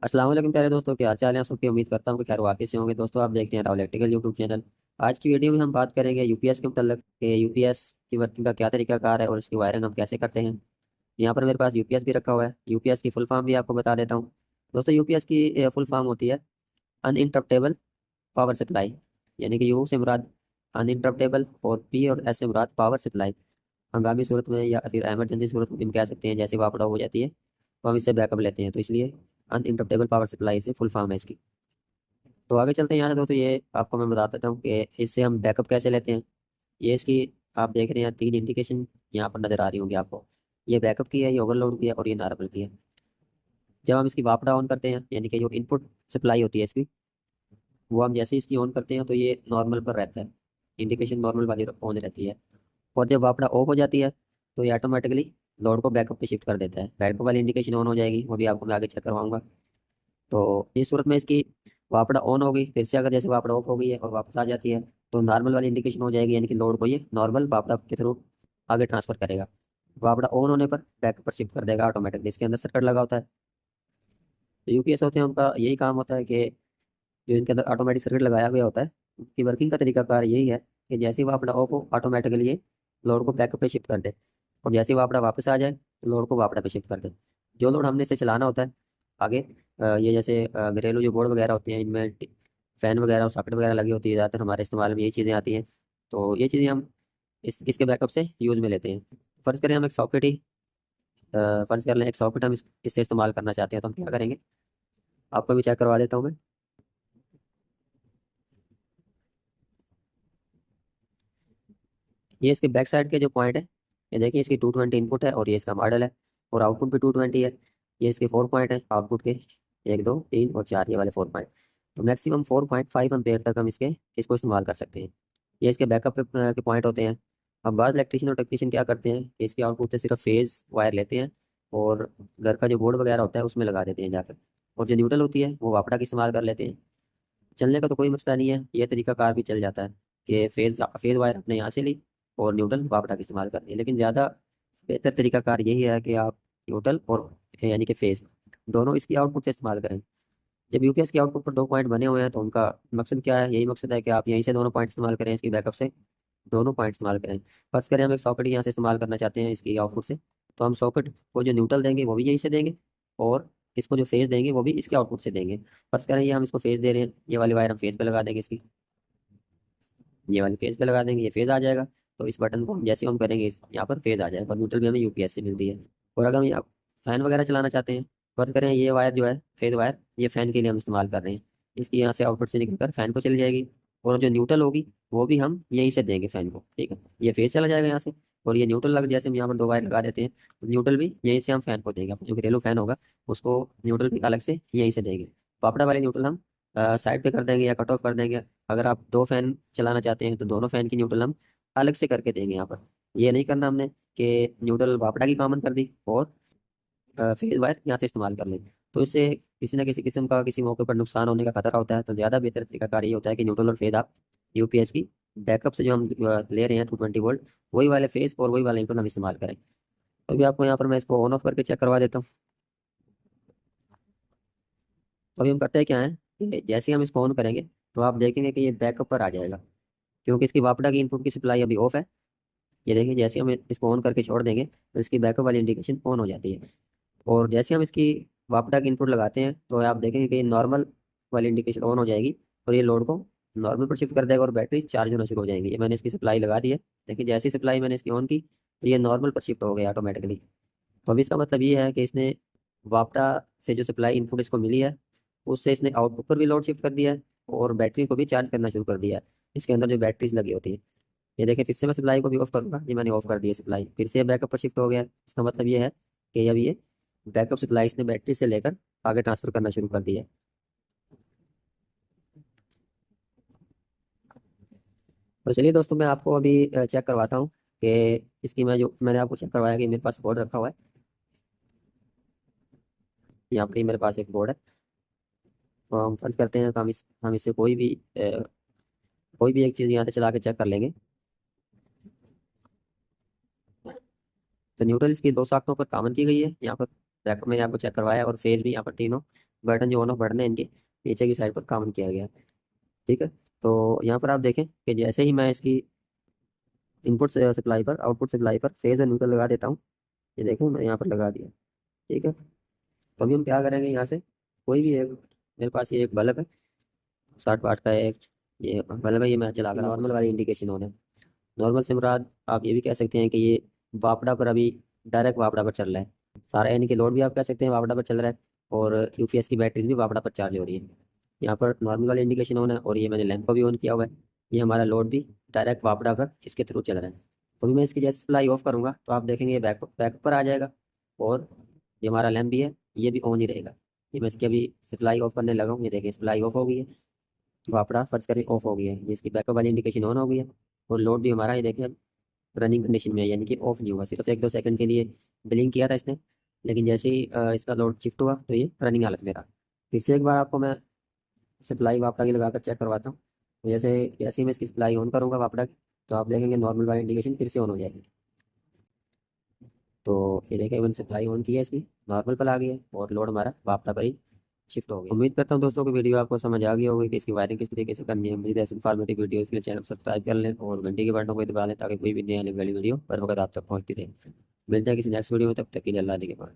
अस्सलाम वालेकुम प्यारे दोस्तों, क्या हाल चाल है आप सबकी। उम्मीद करता हूँ कि खैर वाक़ई से होंगे। दोस्तों, आप देखते हैं राहुल इलेक्ट्रिकल यूट्यूब चैनल। आज की वीडियो में हम बात करेंगे यूपीएस के मतलब कि यूपीएस की वर्किंग का क्या तरीकाकार है और इसकी वायरिंग हम कैसे करते हैं। यहाँ पर मेरे पास यूपीएस भी रखा हुआ है। यूपीएस की फुल फॉर्म भी आपको बता देता हूँ। दोस्तों, यूपीएस की फुल फॉर्म होती है अनइंटरप्टेबल पावर सप्लाई। यानी कि यू से मुराद अनइंटरप्टेबल और पी और एस से मुराद पावर सप्लाई। हंगामी सूरत में या फिर इमरजेंसी सूरत में भी हम कह सकते हैं, जैसे वापड़ा हो जाती है तो हम इससे बैकअप लेते हैं, तो इसलिए अनइंटरप्टेबल पावर सप्लाई से फुल फॉर्म है इसकी। तो आगे चलते हैं यहाँ से दोस्तों, ये आपको मैं बता देता हूँ कि इससे हम बैकअप कैसे लेते हैं। ये इसकी आप देख रहे हैं तीन इंडिकेशन यहाँ पर नजर आ रही होंगी आपको। ये बैकअप की है, ये ओवरलोड की है और ये नॉर्मल की है। जब हम इसकी वापडा ऑन करते हैं, यानी कि जो इनपुट सप्लाई होती है इसकी, वो हम जैसे ही इसकी ऑन करते हैं तो ये नॉर्मल पर रहता है। इंडिकेशन नॉर्मल वाली ऑन रहती है। और जब वापडा ऑफ हो जाती है तो ये ऑटोमेटिकली लोड को बैकअप पे शिफ्ट कर देता है। बैकअप वाली इंडिकेशन ऑन हो जाएगी, वो भी आपको मैं आगे चेक करवाऊंगा। तो इस सूरत में इसकी वापड़ा ऑन हो गई, फिर से अगर जैसे वापड़ा ऑफ हो गई है और वापस आ जाती है तो नॉर्मल वाली इंडिकेशन हो जाएगी, यानी कि लोड को ये नॉर्मल वापड़ा के थ्रू आगे ट्रांसफर करेगा। वापड़ा ऑन होने पर बैक पर शिफ्ट कर देगा ऑटोमेटिकली। इसके अंदर सर्किट लगा होता है। तो यूपीएस होते हैं, उनका यही काम होता है कि जो इनके अंदर ऑटोमेटिक सर्किट लगाया गया होता है, उनकी वर्किंग का तरीकाकार यही है कि जैसे ही वापड़ा ऑफ हो ऑटोमेटिकली ये लोड को बैकअप पे शिफ्ट कर दे, और जैसे ही वापड़ा वापस आ जाए तो लोड को वापड़ा पे शिफ्ट कर दे। जो लोड हमने इसे चलाना होता है आगे, ये जैसे घरेलू जो बोर्ड वगैरह होते हैं, इनमें फैन वगैरह और सॉकेट वगैरह लगी होती है, ज़्यादातर हमारे इस्तेमाल में यही चीज़ें आती हैं। तो ये चीज़ें हम इसके बैकअप से यूज़ में लेते हैं। फ़र्ज़ करें हम एक सॉकेट ही फ़र्ज़ कर लें, एक सॉकेट हम इससे इस्तेमाल करना चाहते हैं, तो हम क्या करेंगे, आपको भी चेक करवा देता हूँ मैं। ये इसके बैक साइड के जो पॉइंट है, ये देखिए इसकी 220 इनपुट है और ये इसका मॉडल है, और आउटपुट भी 220 है। ये इसके 4 पॉइंट है आउटपुट के, 1 2 3 और 4, ये वाले 4 पॉइंट। तो मैक्सिमम 4.5 एम्पेयर तक हम इसको इस्तेमाल कर सकते हैं। ये इसके बैकअप के पॉइंट होते हैं। अब बाज़ इलेक्ट्रिशियन और टेक्नीशियन क्या करते हैं कि इसके आउटपुट से सिर्फ फेज़ वायर लेते हैं और घर का जो बोर्ड वगैरह होता है उसमें लगा देते हैं जाकर, और जो न्यूट्रल होती है वो वापड़ा का इस्तेमाल कर लेते हैं। चलने का तो कोई मसला नहीं है, ये तरीका कार भी चल जाता है कि फेज़ वायर अपने यहाँ से ली और न्यूट्रल वापड़ा का इस्तेमाल करते हैं। लेकिन ज़्यादा बेहतर तरीका कार यही है कि आप न्यूट्रल और यानी कि फेज़ दोनों इसकी आउटपुट से इस्तेमाल करें। जब यूपीएस के आउटपुट पर 2 पॉइंट बने हुए हैं तो उनका मकसद क्या है, यही मकसद है कि आप यहीं से दोनों पॉइंट इस्तेमाल करें, इसकी बैकअप से दोनों पॉइंट इस्तेमाल करें। फर्ज करें हम एक सॉकेट यहाँ से इस्तेमाल करना चाहते हैं इसकी आउटपुट से, तो हम सॉकेट को जो न्यूट्रल देंगे वो भी यहीं से देंगे, और इसको जो फेज देंगे वो भी इसके आउटपुट से देंगे। फर्ज करें ये हम इसको फेज दे रहे हैं, ये वाली वायर हम फेज पे लगा देंगे इसकी, ये वाली फेज पे लगा देंगे, ये फेज आ जाएगा। तो इस बटन को हम जैसे हम करेंगे यहाँ पर फेज आ जाएगा, और न्यूट्रल भी हमें यूपीएस से मिलती है। और अगर हम यहाँ फैन वगैरह चलाना चाहते हैं, फर्ज करें ये वायर जो है फेज वायर, ये फैन के लिए हम इस्तेमाल कर रहे हैं, इसकी यहाँ से आउटपुट से निकलकर फैन को चली जाएगी, और जो न्यूट्रल होगी वो भी हम यहीं से देंगे फैन को, ठीक है। ये फेज चला जाएगा यहाँ से, और ये न्यूट्रल लग जैसे हम यहाँ पर 2 वायर लगा देते हैं, तो न्यूट्रल भी यहीं से हम फैन को देंगे। अपना जो घरेलू फैन होगा उसको न्यूट्रल भी अलग से यहीं से देंगे। पापड़ा वाले न्यूट्रल हम साइड पे कर देंगे या कट ऑफ कर देंगे। अगर आप 2 फैन चलाना चाहते हैं तो दोनों फैन की न्यूट्रल हम अलग से करके देंगे यहाँ पर। ये नहीं करना हमने कि न्यूट्रल वापड़ा की कॉमन कर दी और फेज वायर यहाँ से इस्तेमाल कर लें, तो इससे किसी न किसी किस्म का किसी मौके पर नुकसान होने का खतरा होता है। तो ज़्यादा बेहतर तरीकाकार ये होता है कि न्यूट्रल और फेज आप यूपीएस की बैकअप से जो हम ले रहे हैं 220 वोल्ट, वही वाले फेज और वही वाले न्यूट्रल हम इस्तेमाल करें। तो अभी आपको यहाँ पर मैं इसको ऑन ऑफ करके चेक करवा देता हूँ। तो अभी हम करते हैं क्या है कि जैसे ही हम इसको ऑन करेंगे तो आप देखेंगे कि ये बैकअप पर आ जाएगा, क्योंकि इसकी वापडा की इनपुट की सप्लाई अभी ऑफ है। ये देखिए जैसे हम इसको ऑन करके छोड़ देंगे तो इसकी बैकअप वाली इंडिकेशन ऑन हो जाती है, और जैसे हम इसकी वापडा की इनपुट लगाते हैं तो आप देखेंगे कि नॉर्मल वाली इंडिकेशन ऑन हो जाएगी, और ये लोड को नॉर्मल पर शिफ्ट कर देगा और बैटरी चार्ज होना शुरू हो जाएगी। ये मैंने इसकी सप्लाई लगा दी है, देखिए जैसी सप्लाई मैंने इसकी ऑन की तो ये नॉर्मल पर शिफ्ट हो गया ऑटोमेटिकली। तो अभी इसका मतलब ये है कि इसने वापडा से जो सप्लाई इनपुट इसको मिली है उससे इसने आउटपुट पर भी लोड शिफ्ट कर दिया है, और बैटरी को भी चार्ज करना शुरू कर दिया है। इसके अंदर जो बैटरीज लगी होती है, ये देखिए फिर से मैं सप्लाई को भी ऑफ करूंगा, ये मैंने ऑफ कर दिया सप्लाई, फिर से बैकअप पर शिफ्ट हो गया। इसका मतलब ये है कि अब ये बैकअप सप्लाई इसने बैटरी से लेकर आगे ट्रांसफर करना शुरू कर दिया है। तो चलिए दोस्तों, मैं आपको अभी चेक करवाता हूँ कि इसकी मैंने आपको चेक करवाया कि मेरे पास बोर्ड रखा हुआ है। यहाँ पर ही मेरे पास एक बोर्ड है। तो हम फर्ज करते हैं कि हम इससे कोई भी एक चीज़ यहाँ से चला के चेक कर लेंगे। तो न्यूट्रल इसकी 2 साख्तों पर कॉमन की गई है यहाँ पर, बैकअप मैंने आपको चेक करवाया, और फेज भी यहाँ पर तीनों बटन जो ऑन ऑफ बटन है इनके नीचे की साइड पर काउंट किया गया। ठीक है, तो यहाँ पर आप देखें कि जैसे ही मैं इसकी इनपुट सप्लाई पर आउटपुट सप्लाई पर फेज और न्यूट्रल लगा देता हूँ, ये देखें मैं यहाँ पर लगा दिया। ठीक है, तो अभी हम क्या करेंगे, यहाँ से कोई भी एक, मेरे पास ये एक बल्ब है 60 वाट का एक, ये बल्ब है, ये मैं चला कर नॉर्मल वाली इंडिकेशन ऑन है। नॉर्मल से मुराद आप ये भी कह सकते हैं कि ये वापड़ा पर अभी डायरेक्ट वापड़ा पर चल रहा है सारा, यानी कि लोड भी आप कह सकते हैं वापड़ा पर चल रहा है और यूपीएस की बैटरीज भी वापड़ा पर चार्ज हो रही है। यहाँ पर नॉर्मल वाली इंडिकेशन ऑन है और ये मैंने लैंप को भी ऑन किया हुआ है। ये हमारा लोड भी डायरेक्ट वापड़ा पर इसके थ्रू चल रहा है। तो भी मैं इसकी जैसे सप्लाई ऑफ करूँगा तो आप देखेंगे ये बैक पर आ जाएगा और ये हमारा लैंप भी है ये भी ऑन ही रहेगा। ये मैं इसकी अभी सप्लाई ऑफ करने लगा हूँ, ये देखिए सप्लाई ऑफ हो गई है, वापड़ा फर्ज करें ऑफ हो गया है, ये इसकी बैकअप वाली इंडिकेशन ऑन हो गई है और लोड भी हमारा ये देखिए रनिंग कंडीशन में है, यानी कि ऑफ नहीं हुआ, सिर्फ 1-2 सेकंड के लिए ब्लिंक किया था इसने, लेकिन जैसे ही इसका लोड शिफ्ट हुआ तो ये रनिंग हालत में रहा। फिर से एक बार आपको मैं सप्लाई वापड़ा की लगाकर चेक करवाता हूँ। तो जैसे जैसे ही मैं इसकी सप्लाई ऑन करूँगा वापड़ा की, तो आप देखेंगे नॉर्मल वाली इंडिकेशन फिर से ऑन हो जाएगी। तो ये देखिए मैंने सप्लाई ऑन की है इसकी, नॉर्मल पर आ गई है और लोड हमारा वापड़ा पर ही शिफ्ट हो गया। उम्मीद करता हूँ दोस्तों की वीडियो आपको समझ आ गई होगी कि इसकी वायरिंग किस तरीके से करनी है। मज़ीद ऐसी इन्फॉर्मेटिव वीडियो के लिए चैनल सब्सक्राइब कर लें और घंटी के बटन को दबा लें ताकि कोई भी नई आने वाली वीडियो पर वक्त आप तक पहुँचती रहे। मिलते हैं किसी नेक्स्ट वीडियो में, तब तक के लिए अल्लाह के पास।